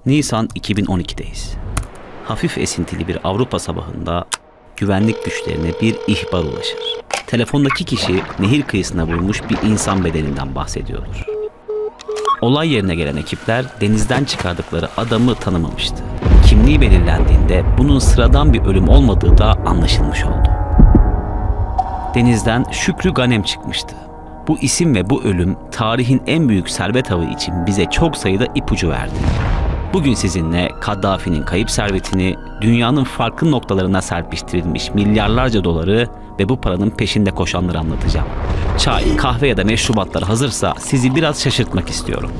Nisan 2012'deyiz. Hafif esintili bir Avrupa sabahında güvenlik güçlerine bir ihbar ulaşır. Telefondaki kişi nehir kıyısına vurmuş bir insan bedeninden bahsediyordur. Olay yerine gelen ekipler denizden çıkardıkları adamı tanımamıştı. Kimliği belirlendiğinde bunun sıradan bir ölüm olmadığı da anlaşılmış oldu. Denizden Şükrü Ganem çıkmıştı. Bu isim ve bu ölüm tarihin en büyük servet avı için bize çok sayıda ipucu verdi. Bugün sizinle Kaddafi'nin kayıp servetini, dünyanın farklı noktalarına serpiştirilmiş milyarlarca doları ve bu paranın peşinde koşanları anlatacağım. Çay, kahve ya da meşrubatlar hazırsa sizi biraz şaşırtmak istiyorum.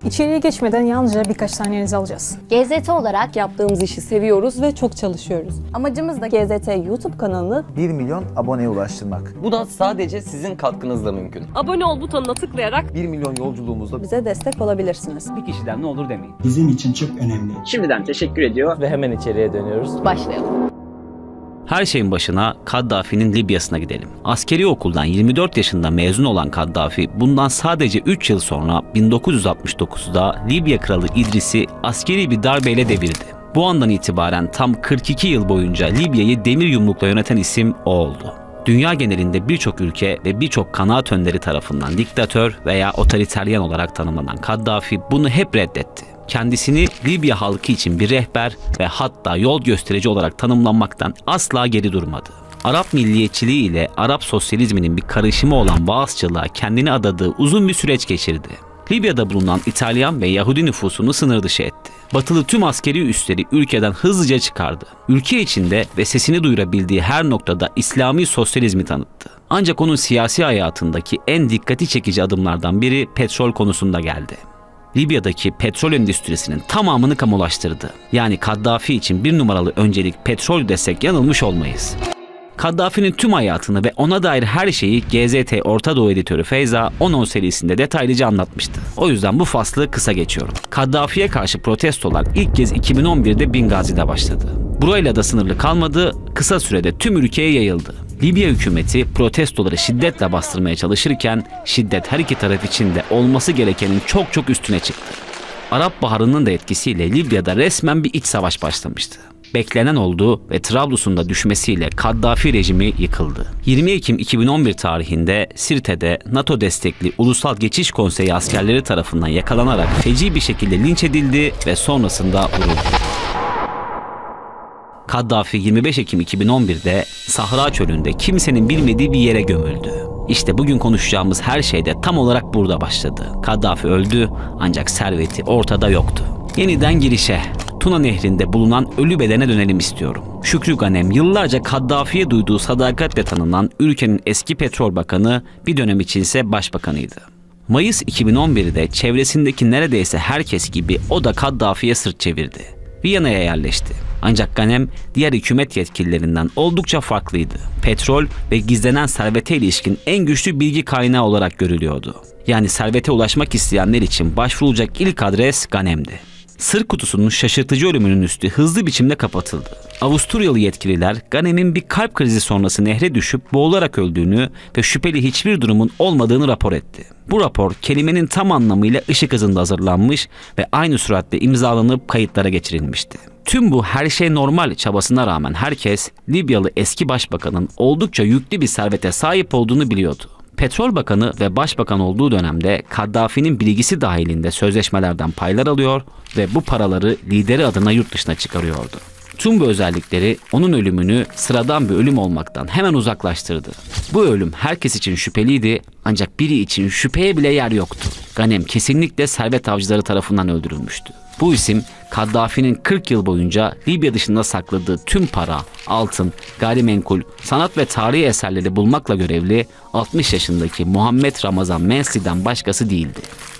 İçeriye geçmeden yalnızca birkaç saniyenizi alacağız. GZT olarak yaptığımız işi seviyoruz ve çok çalışıyoruz. amacımız da GZT YouTube kanalını 1 milyon aboneye ulaştırmak. Bu da sadece sizin katkınızla mümkün. abone ol butonuna tıklayarak 1 milyon yolculuğumuzda bize destek olabilirsiniz. Bir kişiden ne olur demeyin. Bizim için çok önemli. Şimdiden teşekkür ediyor. Ve hemen içeriye dönüyoruz. başlayalım. Her şeyin başına Kaddafi'nin Libya'sına gidelim. Askeri okuldan 24 yaşında mezun olan Kaddafi, bundan sadece 3 yıl sonra 1969'da Libya kralı İdris'i askeri bir darbeyle devirdi. Bu andan itibaren tam 42 yıl boyunca Libya'yı demir yumrukla yöneten isim o oldu. Dünya genelinde birçok ülke ve birçok kanaat önderi tarafından diktatör veya otoriteryen olarak tanımlanan Kaddafi bunu hep reddetti. Kendisini Libya halkı için bir rehber ve hatta yol gösterici olarak tanımlanmaktan asla geri durmadı. Arap milliyetçiliği ile Arap sosyalizminin bir karışımı olan vaazçılığa kendini adadığı uzun bir süreç geçirdi. Libya'da bulunan İtalyan ve Yahudi nüfusunu sınır dışı etti. Batılı tüm askeri üsleri ülkeden hızlıca çıkardı. Ülke içinde ve sesini duyurabildiği her noktada İslami sosyalizmi tanıttı. Ancak onun siyasi hayatındaki en dikkati çekici adımlardan biri petrol konusunda geldi. Libya'daki petrol endüstrisinin tamamını kamulaştırdı. Yani Kaddafi için bir numaralı öncelik petrol desek yanılmış olmayız. Kaddafi'nin tüm hayatını ve ona dair her şeyi GZT Orta Doğu editörü Feyza 10-10 serisinde detaylıca anlatmıştı. O yüzden bu faslı kısa geçiyorum. Kaddafi'ye karşı protestolar ilk kez 2011'de Bingazi'de başladı. Burayla da sınırlı kalmadı, kısa sürede tüm ülkeye yayıldı. Libya hükümeti protestoları şiddetle bastırmaya çalışırken şiddet her iki taraf için de olması gerekenin çok üstüne çıktı. Arap Baharı'nın da etkisiyle Libya'da resmen bir iç savaş başlamıştı. Beklenen oldu ve Trablus'un da düşmesiyle Kaddafi rejimi yıkıldı. 20 Ekim 2011 tarihinde Sirte'de NATO destekli Ulusal Geçiş Konseyi askerleri tarafından yakalanarak feci bir şekilde linç edildi ve sonrasında vuruldu. Kaddafi 25 Ekim 2011'de Sahra Çölü'nde kimsenin bilmediği bir yere gömüldü. İşte bugün konuşacağımız her şey de tam olarak burada başladı. Kaddafi öldü ancak serveti ortada yoktu. Yeniden girişe, Tuna Nehri'nde bulunan ölü bedene dönelim istiyorum. Şükrü Ganem yıllarca Kaddafi'ye duyduğu sadakatle tanınan ülkenin eski petrol bakanı, bir dönem içinse başbakanıydı. Mayıs 2011'de çevresindeki neredeyse herkes gibi o da Kaddafi'ye sırt çevirdi. Viyana'ya yerleşti. Ancak Ganem diğer hükümet yetkililerinden oldukça farklıydı. Petrol ve gizlenen servete ilişkin en güçlü bilgi kaynağı olarak görülüyordu. Yani servete ulaşmak isteyenler için başvurulacak ilk adres Ganem'di. Sır kutusunun şaşırtıcı ölümünün üstü hızlı biçimde kapatıldı. Avusturyalı yetkililer Ganem'in bir kalp krizi sonrası nehre düşüp boğularak öldüğünü ve şüpheli hiçbir durumun olmadığını rapor etti. Bu rapor kelimenin tam anlamıyla ışık hızında hazırlanmış ve aynı süratle imzalanıp kayıtlara geçirilmişti. Tüm bu her şey normal çabasına rağmen herkes Libyalı eski başbakanın oldukça yüklü bir servete sahip olduğunu biliyordu. Petrol Bakanı ve Başbakan olduğu dönemde Kaddafi'nin bilgisi dahilinde sözleşmelerden paylar alıyor ve bu paraları lideri adına yurt dışına çıkarıyordu. Tüm bu özellikleri onun ölümünü sıradan bir ölüm olmaktan hemen uzaklaştırdı. Bu ölüm herkes için şüpheliydi ancak biri için şüpheye bile yer yoktu. Ganem kesinlikle servet avcıları tarafından öldürülmüştü. Bu isim Kaddafi'nin 40 yıl boyunca Libya dışında sakladığı tüm para, altın, gayrimenkul, sanat ve tarihi eserleri bulmakla görevli 60 yaşındaki Muhammed Ramazan Mensli'den başkası değildi.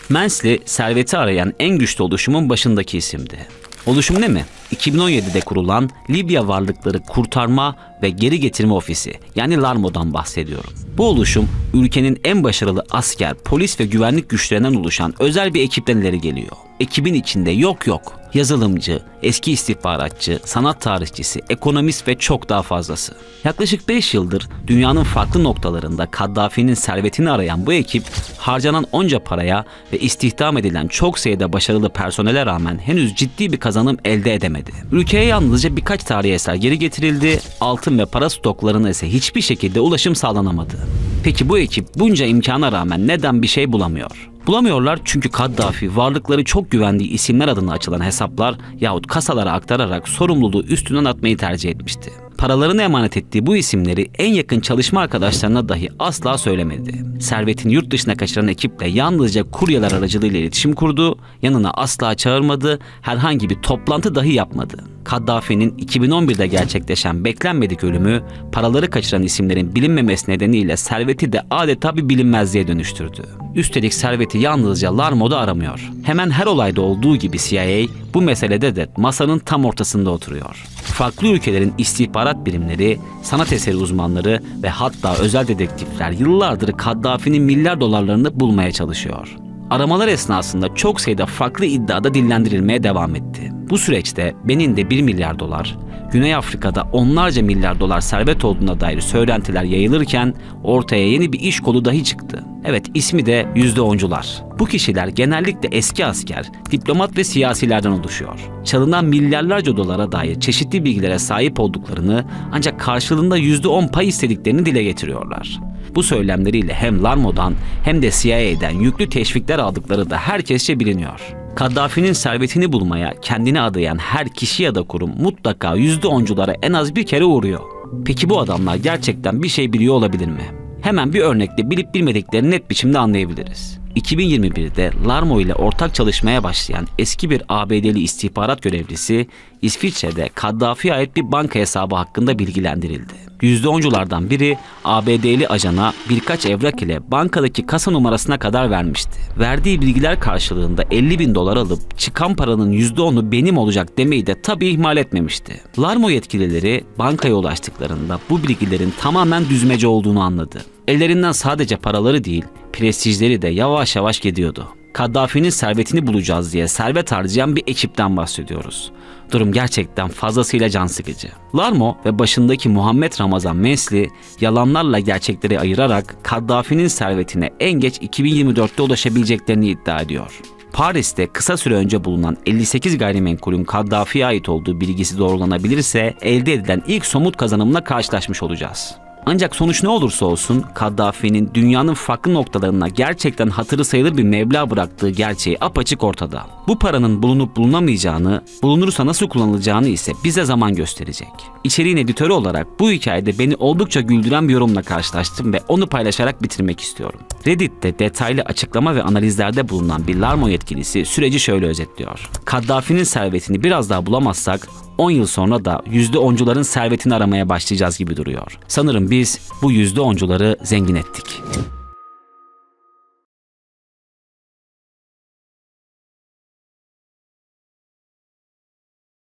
Mensli, serveti arayan en güçlü oluşumun başındaki isimdi. Oluşum ne mi? 2017'de kurulan Libya Varlıkları Kurtarma ve Geri Getirme Ofisi, yani LARMO'dan bahsediyorum. Bu oluşum ülkenin en başarılı asker, polis ve güvenlik güçlerinden oluşan özel bir ekipten ileri geliyor. Ekibin içinde yok yazılımcı, eski istihbaratçı, sanat tarihçisi, ekonomist ve çok daha fazlası. Yaklaşık 5 yıldır dünyanın farklı noktalarında Kaddafi'nin servetini arayan bu ekip harcanan onca paraya ve istihdam edilen çok sayıda başarılı personele rağmen henüz ciddi bir kazanım elde edemedi. Ülkeye yalnızca birkaç tarihi eser geri getirildi, altın ve para stoklarına ise hiçbir şekilde ulaşım sağlanamadı. Peki bu ekip bunca imkana rağmen neden bir şey bulamıyor? Bulamıyorlar çünkü Kaddafi varlıkları çok güvendiği isimler adına açılan hesaplar yahut kasalara aktararak sorumluluğu üstünden atmayı tercih etmişti. Paralarını emanet ettiği bu isimleri en yakın çalışma arkadaşlarına dahi asla söylemedi. Servetini yurt dışına kaçıran ekiple yalnızca kuryeler aracılığıyla iletişim kurdu, yanına asla çağırmadı, herhangi bir toplantı dahi yapmadı. Kaddafi'nin 2011'de gerçekleşen beklenmedik ölümü, paraları kaçıran isimlerin bilinmemesi nedeniyle serveti de adeta bir bilinmezliğe dönüştürdü. Üstelik serveti yalnızca Larmo'da aramıyor. Hemen her olayda olduğu gibi CIA bu meselede de masanın tam ortasında oturuyor. Farklı ülkelerin istihbarat birimleri, sanat eseri uzmanları ve hatta özel dedektifler yıllardır Kaddafi'nin milyar dolarlarını bulmaya çalışıyor. Aramalar esnasında çok sayıda farklı iddiada dillendirilmeye devam etti. Bu süreçte Benin'de 1 milyar dolar, Güney Afrika'da onlarca milyar dolar servet olduğuna dair söylentiler yayılırken ortaya yeni bir iş kolu dahi çıktı. Evet, ismi de %10'cular. Bu kişiler genellikle eski asker, diplomat ve siyasilerden oluşuyor. Çalınan milyarlarca dolara dair çeşitli bilgilere sahip olduklarını ancak karşılığında %10 pay istediklerini dile getiriyorlar. Bu söylemleriyle hem Larmo'dan hem de CIA'den yüklü teşvikler aldıkları da herkesçe biliniyor. Kaddafi'nin servetini bulmaya kendini adayan her kişi ya da kurum mutlaka %10'culara en az bir kere uğruyor. Peki bu adamlar gerçekten bir şey biliyor olabilir mi? Hemen bir örnekle bilip bilmediklerini net biçimde anlayabiliriz. 2021'de Larmo ile ortak çalışmaya başlayan eski bir ABD'li istihbarat görevlisi İsviçre'de Kaddafi'ye ait bir banka hesabı hakkında bilgilendirildi. %10'culardan biri ABD'li ajana birkaç evrak ile bankadaki kasa numarasına kadar vermişti. Verdiği bilgiler karşılığında 50.000 dolar alıp çıkan paranın %10'u benim olacak demeyi de tabii ihmal etmemişti. Larmo yetkilileri bankaya ulaştıklarında bu bilgilerin tamamen düzmece olduğunu anladı. Ellerinden sadece paraları değil, prestijleri de yavaş yavaş gidiyordu. Kaddafi'nin servetini bulacağız diye servet harcayan bir ekipten bahsediyoruz. Durum gerçekten fazlasıyla can sıkıcı. Larmo ve başındaki Muhammed Ramazan Mesli yalanlarla gerçekleri ayırarak Kaddafi'nin servetine en geç 2024'te ulaşabileceklerini iddia ediyor. Paris'te kısa süre önce bulunan 58 gayrimenkulün Kaddafi'ye ait olduğu bilgisi doğrulanabilirse elde edilen ilk somut kazanımla karşılaşmış olacağız. Ancak sonuç ne olursa olsun Kaddafi'nin dünyanın farklı noktalarına gerçekten hatırı sayılır bir meblağ bıraktığı gerçeği apaçık ortada. Bu paranın bulunup bulunamayacağını, bulunursa nasıl kullanılacağını ise bize zaman gösterecek. İçeriğin editörü olarak bu hikayede beni oldukça güldüren bir yorumla karşılaştım ve onu paylaşarak bitirmek istiyorum. Reddit'te detaylı açıklama ve analizlerde bulunan bir Larmo yetkilisi süreci şöyle özetliyor. Kaddafi'nin servetini biraz daha bulamazsak 10 yıl sonra da %10'cuların servetini aramaya başlayacağız gibi duruyor. Sanırım biz bu %10'cuları zengin ettik.